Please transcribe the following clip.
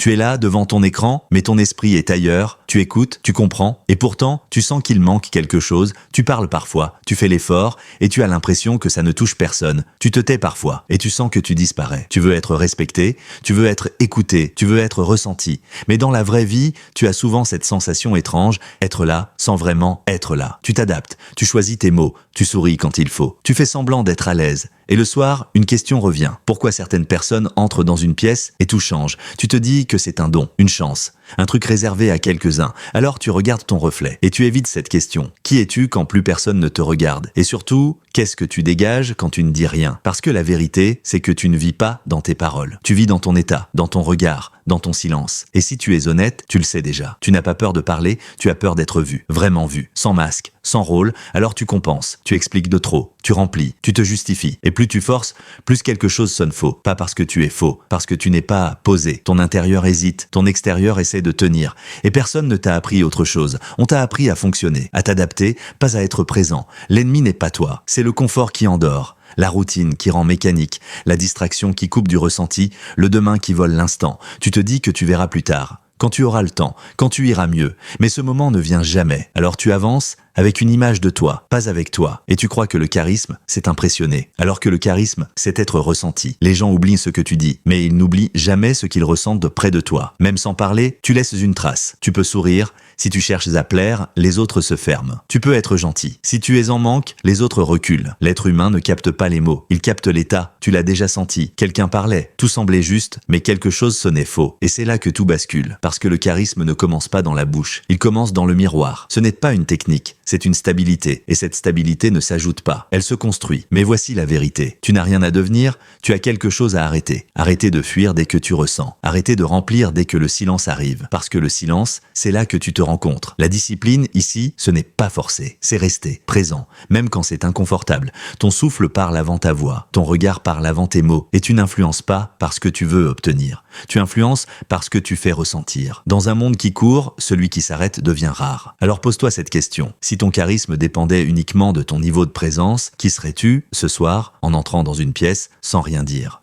Tu es là, devant ton écran, mais ton esprit est ailleurs, tu écoutes, tu comprends, et pourtant, tu sens qu'il manque quelque chose, tu parles parfois, tu fais l'effort, et tu as l'impression que ça ne touche personne. Tu te tais parfois, et tu sens que tu disparais. Tu veux être respecté, tu veux être écouté, tu veux être ressenti. Mais dans la vraie vie, tu as souvent cette sensation étrange, être là, sans vraiment être là. Tu t'adaptes, tu choisis tes mots, tu souris quand il faut, tu fais semblant d'être à l'aise. Et le soir, une question revient. Pourquoi certaines personnes entrent dans une pièce et tout change? Tu te dis que c'est un don, une chance, un truc réservé à quelques-uns. Alors tu regardes ton reflet et tu évites cette question. Qui es-tu quand plus personne ne te regarde? Et surtout, qu'est-ce que tu dégages quand tu ne dis rien? Parce que la vérité, c'est que tu ne vis pas dans tes paroles. Tu vis dans ton état, dans ton regard, dans ton silence. Et si tu es honnête, tu le sais déjà. Tu n'as pas peur de parler, tu as peur d'être vu, vraiment vu, sans masque, sans rôle, alors tu compenses, tu expliques de trop, tu remplis, tu te justifies. Et plus tu forces, plus quelque chose sonne faux. Pas parce que tu es faux, parce que tu n'es pas posé. Ton intérieur hésite, ton extérieur essaie de tenir. Et personne ne t'a appris autre chose. On t'a appris à fonctionner, à t'adapter, pas à être présent. L'ennemi n'est pas toi, c'est le confort qui endort. La routine qui rend mécanique, la distraction qui coupe du ressenti, le demain qui vole l'instant. Tu te dis que tu verras plus tard, quand tu auras le temps, quand tu iras mieux. Mais ce moment ne vient jamais. Alors tu avances avec une image de toi, pas avec toi. Et tu crois que le charisme, c'est impressionner. Alors que le charisme, c'est être ressenti. Les gens oublient ce que tu dis, mais ils n'oublient jamais ce qu'ils ressentent de près de toi. Même sans parler, tu laisses une trace. Tu peux sourire. Si tu cherches à plaire, les autres se ferment. Tu peux être gentil. Si tu es en manque, les autres reculent. L'être humain ne capte pas les mots. Il capte l'état. Tu l'as déjà senti. Quelqu'un parlait. Tout semblait juste, mais quelque chose sonnait faux. Et c'est là que tout bascule. Parce que le charisme ne commence pas dans la bouche. Il commence dans le miroir. Ce n'est pas une technique. C'est une stabilité. Et cette stabilité ne s'ajoute pas. Elle se construit. Mais voici la vérité. Tu n'as rien à devenir. Tu as quelque chose à arrêter. Arrêter de fuir dès que tu ressens. Arrêter de remplir dès que le silence arrive. Parce que le silence, c'est là que tu te rencontres. La discipline, ici, ce n'est pas forcé. C'est rester présent. Même quand c'est inconfortable. Ton souffle parle avant ta voix. Ton regard parle avant tes mots. Et tu n'influences pas parce que tu veux obtenir. Tu influences parce que tu fais ressentir. Dans un monde qui court, celui qui s'arrête devient rare. Alors pose-toi cette question. Si ton charisme dépendait uniquement de ton niveau de présence, qui serais-tu, ce soir, en entrant dans une pièce, sans rien dire?